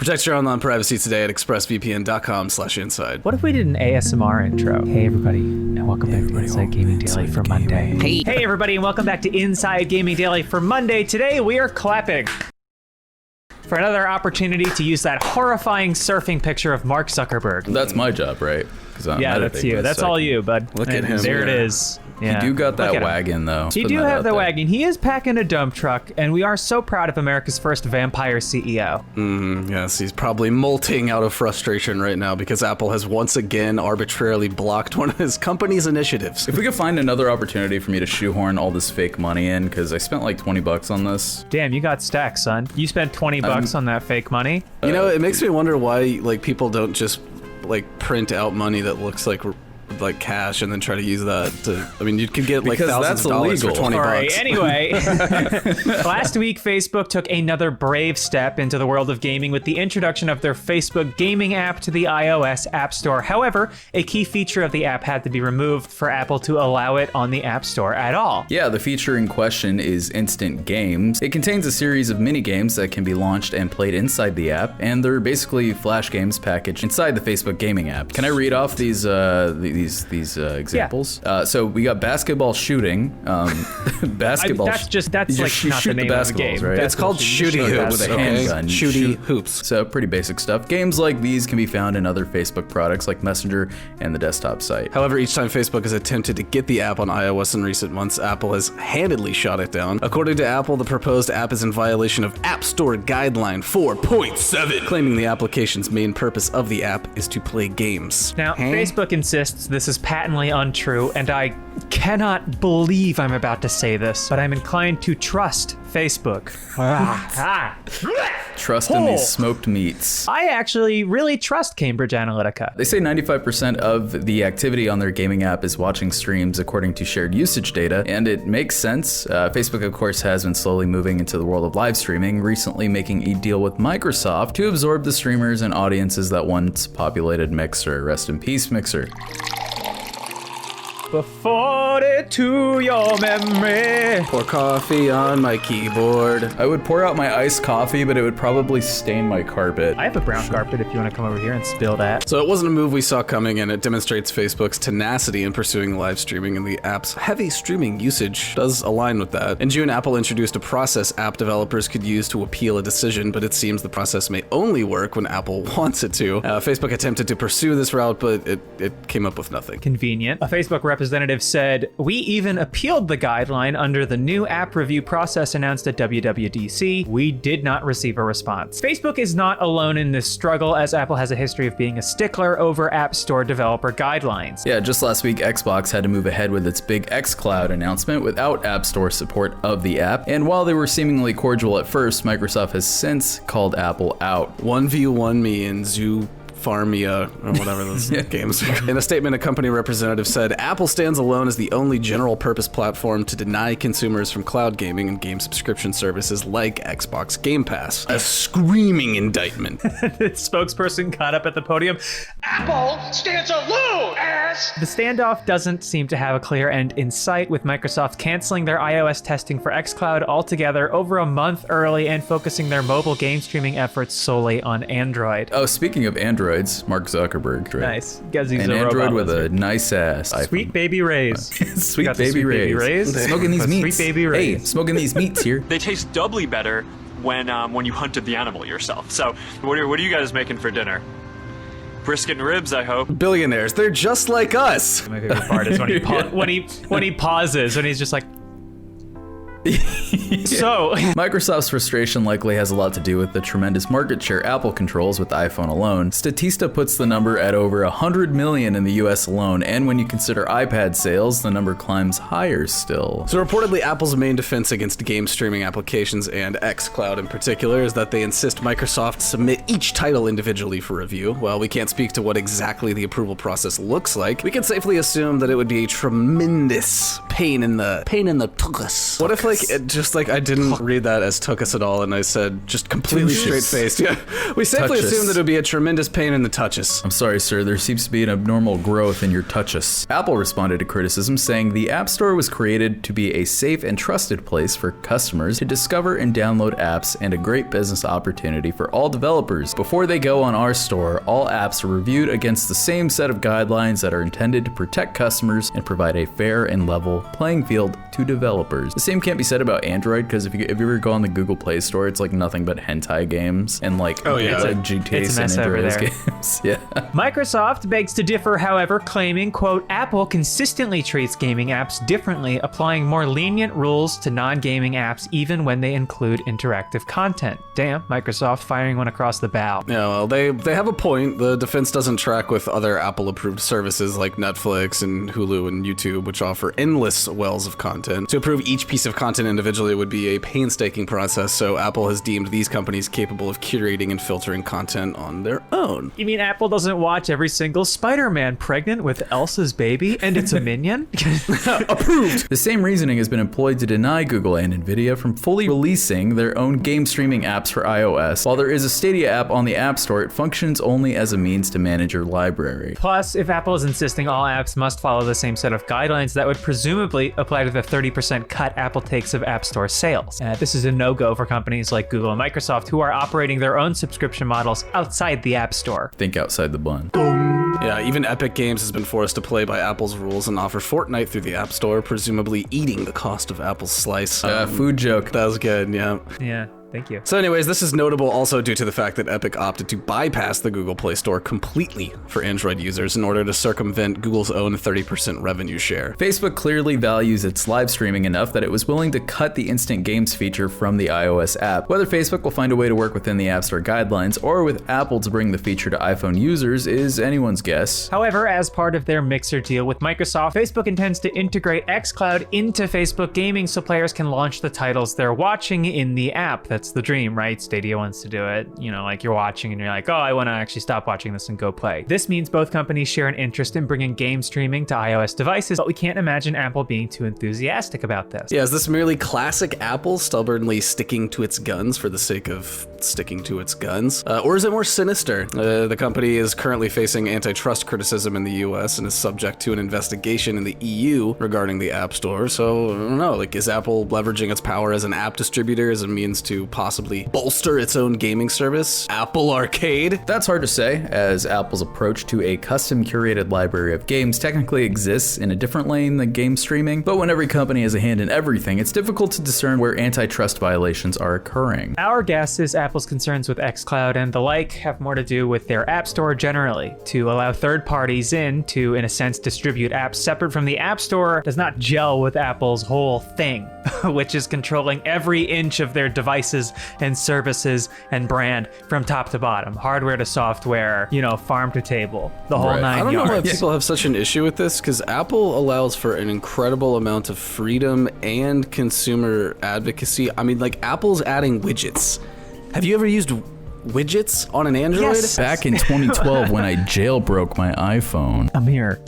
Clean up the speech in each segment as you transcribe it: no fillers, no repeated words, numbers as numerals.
Protect your online privacy today at expressvpn.com/inside. What if we did an ASMR intro? Hey everybody, and welcome back to Inside Gaming Daily for Monday. Hey everybody, and welcome back to Inside Gaming Daily for Monday. Today we are clapping for another opportunity to use that horrifying surfing picture of Mark Zuckerberg. That's my job, right? Yeah, that's you. That's all you, bud. Look at him. There it is. Yeah. You do got that wagon, though. He do have the wagon. He is packing a dump truck, and we are so proud of America's first vampire CEO. Yes, he's probably molting out of frustration right now because Apple has once again arbitrarily blocked one of his company's initiatives. If we could find another opportunity for me to shoehorn all this fake money in, because I spent like 20 bucks on this. Damn, you got stacks, son. You spent 20 bucks on that fake money. You know, it makes me wonder why people don't just print out money that looks like cash and then try to use that to, you could get thousands of dollars for 20 bucks. All right, anyway. Last week, Facebook took another brave step into the world of gaming with the introduction of their Facebook gaming app to the iOS App Store. However, a key feature of the app had to be removed for Apple to allow it on the App Store at all. Yeah, the feature in question is Instant Games. It contains a series of mini games that can be launched and played inside the app, and they're basically Flash games packaged inside the Facebook gaming app. Can I read off these examples? Yeah. So we got basketball shooting. Basketball. That's not the name of the game. Right? It's called Shooty Hoops with a handgun. Shooty Hoops. So pretty basic stuff. Games like these can be found in other Facebook products like Messenger and the desktop site. However, each time Facebook has attempted to get the app on iOS in recent months, Apple has handedly shot it down. According to Apple, the proposed app is in violation of App Store Guideline 4.7, claiming the application's main purpose of the app is to play games. Now, Facebook insists this is patently untrue, and I cannot believe I'm about to say this, but I'm inclined to trust Facebook. Trust in these smoked meats. I actually really trust Cambridge Analytica. They say 95% of the activity on their gaming app is watching streams according to shared usage data, and it makes sense. Facebook, of course, has been slowly moving into the world of live streaming, recently making a deal with Microsoft to absorb the streamers and audiences that once populated Mixer. Rest in peace, Mixer. Before it to your memory. Pour coffee on my keyboard. I would pour out my iced coffee, but it would probably stain my carpet. I have a brown carpet if you want to come over here and spill that. So it wasn't a move we saw coming, and it demonstrates Facebook's tenacity in pursuing live streaming, and the app's heavy streaming usage does align with that. In June, Apple introduced a process app developers could use to appeal a decision, but it seems the process may only work when Apple wants it to. Facebook attempted to pursue this route, but it came up with nothing. Convenient. A Facebook representative said, "We even appealed the guideline under the new app review process announced at WWDC. We did not receive a response." Facebook is not alone in this struggle, as Apple has a history of being a stickler over App Store developer guidelines. Yeah, just last week, Xbox had to move ahead with its big xCloud announcement without App Store support of the app. And while they were seemingly cordial at first, Microsoft has since called Apple out. 1v1 me in Zoo Farmia, or whatever those games are. In a statement, a company representative said, "Apple stands alone as the only general-purpose platform to deny consumers from cloud gaming and game subscription services like Xbox Game Pass." A screaming indictment. The spokesperson got up at the podium. Apple stands alone as... The standoff doesn't seem to have a clear end in sight, with Microsoft canceling their iOS testing for xCloud altogether over a month early and focusing their mobile game streaming efforts solely on Android. Oh, speaking of Androids, Mark Zuckerberg. Right? Nice. Guys, he's an a Android robot with lizard. a nice ass. Sweet baby Rays. Sweet baby Rays. Smoking these meats. Sweet baby Rays. Hey, smoking these meats here. They taste doubly better when you hunted the animal yourself. So, what are you guys making for dinner? Brisket and ribs, I hope. Billionaires, they're just like us. My favorite part is when he pauses, and he's just like. So, Microsoft's frustration likely has a lot to do with the tremendous market share Apple controls with the iPhone alone. Statista puts the number at over 100 million in the US alone, and when you consider iPad sales, the number climbs higher still. So reportedly, Apple's main defense against game streaming applications and xCloud in particular is that they insist Microsoft submit each title individually for review. While we can't speak to what exactly the approval process looks like, we can safely assume that it would be a tremendous pain in the tuchus. What if like I didn't read that as took us at all, and I said just completely straight-faced. Yeah, we safely Touches. assumed that it would be a tremendous pain in the touches. I'm sorry, sir. There seems to be an abnormal growth in your touches. Apple responded to criticism, saying the App Store was created to be a safe and trusted place for customers to discover and download apps and a great business opportunity for all developers. Before they go on our store, all apps are reviewed against the same set of guidelines that are intended to protect customers and provide a fair and level playing field to developers. The same can't be said about Android, because if you ever go on the Google Play Store, it's like nothing but hentai games and like, GTA it's a mess San over Andreas there. games. Yeah. Microsoft begs to differ, however, claiming, quote, Apple consistently treats gaming apps differently, applying more lenient rules to non-gaming apps even when they include interactive content. Damn, Microsoft firing one across the bow. Yeah, well, they have a point. The defense doesn't track with other Apple-approved services like Netflix and Hulu and YouTube, which offer endless wells of content. To approve each piece of content individually would be a painstaking process, so Apple has deemed these companies capable of curating and filtering content on their own. You mean Apple doesn't watch every single Spider-Man pregnant with Elsa's baby and it's a minion? Approved! The same reasoning has been employed to deny Google and Nvidia from fully releasing their own game streaming apps for iOS. While there is a Stadia app on the App Store, it functions only as a means to manage your library. Plus, if Apple is insisting all apps must follow the same set of guidelines, that would presumably apply to the 30% cut Apple takes of App Store sales. This is a no-go for companies like Google and Microsoft, who are operating their own subscription models outside the App Store. Think outside the bun. Yeah, even Epic Games has been forced to play by Apple's rules and offer Fortnite through the App Store, presumably eating the cost of Apple's slice. Food joke. That was good, yeah. Yeah. Thank you. So anyways, this is notable also due to the fact that Epic opted to bypass the Google Play Store completely for Android users in order to circumvent Google's own 30% revenue share. Facebook clearly values its live streaming enough that it was willing to cut the instant games feature from the iOS app. Whether Facebook will find a way to work within the App Store guidelines or with Apple to bring the feature to iPhone users is anyone's guess. However, as part of their Mixer deal with Microsoft, Facebook intends to integrate xCloud into Facebook Gaming so players can launch the titles they're watching in the app. That's the dream, right? Stadia wants to do it. You know, like you're watching and you're like, oh, I want to actually stop watching this and go play. This means both companies share an interest in bringing game streaming to iOS devices, but we can't imagine Apple being too enthusiastic about this. Yeah, is this merely classic Apple stubbornly sticking to its guns for the sake of sticking to its guns? Or is it more sinister? The company is currently facing antitrust criticism in the US and is subject to an investigation in the EU regarding the App Store. So, I don't know, like, is Apple leveraging its power as an app distributor as a means to possibly bolster its own gaming service? Apple Arcade? That's hard to say, as Apple's approach to a custom curated library of games technically exists in a different lane than game streaming, but when every company has a hand in everything, it's difficult to discern where antitrust violations are occurring. Our guess is Apple's concerns with xCloud and the like have more to do with their App Store generally. To allow third parties in to, in a sense, distribute apps separate from the App Store does not gel with Apple's whole thing, which is controlling every inch of their devices and services and brand from top to bottom, hardware to software, you know, farm to table, the whole Right. nine I don't know yards. why people have such an issue with this, because Apple allows for an incredible amount of freedom and consumer advocacy. I mean, like, Apple's adding widgets. Have you ever used widgets on an Android? Yes. Back in 2012 when I jailbroke my iPhone. Amir,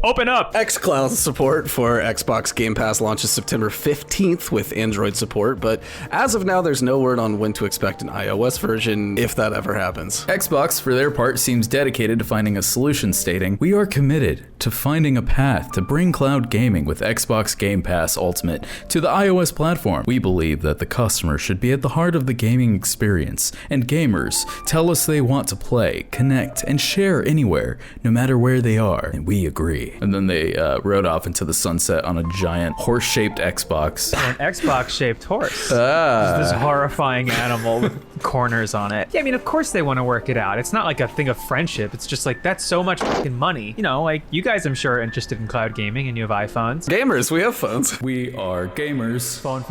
open up! xCloud support for Xbox Game Pass launches September 15th with Android support, but as of now, there's no word on when to expect an iOS version, if that ever happens. Xbox, for their part, seems dedicated to finding a solution, stating, "We are committed to finding a path to bring cloud gaming with Xbox Game Pass Ultimate to the iOS platform. We believe that the customer should be at the heart of the gaming experience, and gamers tell us they want to play, connect, and share anywhere, no matter where they are, and we agree." And then they rode off into the sunset on a giant horse-shaped Xbox. An Xbox-shaped horse. This horrifying animal with corners on it. Yeah, I mean, of course they want to work it out. It's not like a thing of friendship. It's just like, that's so much fucking money. You know, like, you guys, I'm sure, are interested in cloud gaming and you have iPhones. Gamers, we have phones. We are gamers. Phone.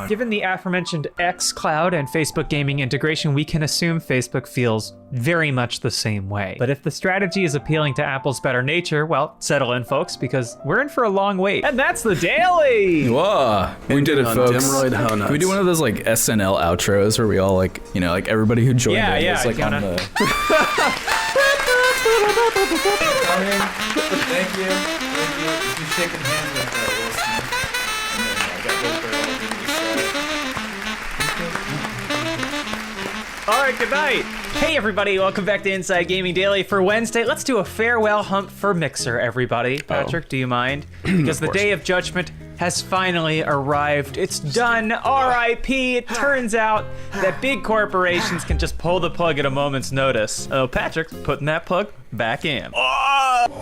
Given the aforementioned xCloud and Facebook gaming integration, we can assume Facebook feels very much the same way. But if the strategy is appealing to Apple's better nature, well, settle in, folks, because we're in for a long wait. And that's the daily! Whoa, we did it, on folks. Dimroid How Can we Nuts. do one of those like SNL outros where we all like, you know, like everybody who joined Yeah, in yeah, was like you on wanna- the. Thank you. If you shaking hands with Will Smith, and then I got Will Ferrell giving me All right, good night. Hey, everybody. Welcome back to Inside Gaming Daily for Wednesday. Let's do a farewell hump for Mixer, everybody. Patrick, do you mind? Because the day of judgment has finally arrived. It's done. R.I.P. It turns out that big corporations can just pull the plug at a moment's notice. Oh, Patrick's putting that plug back in.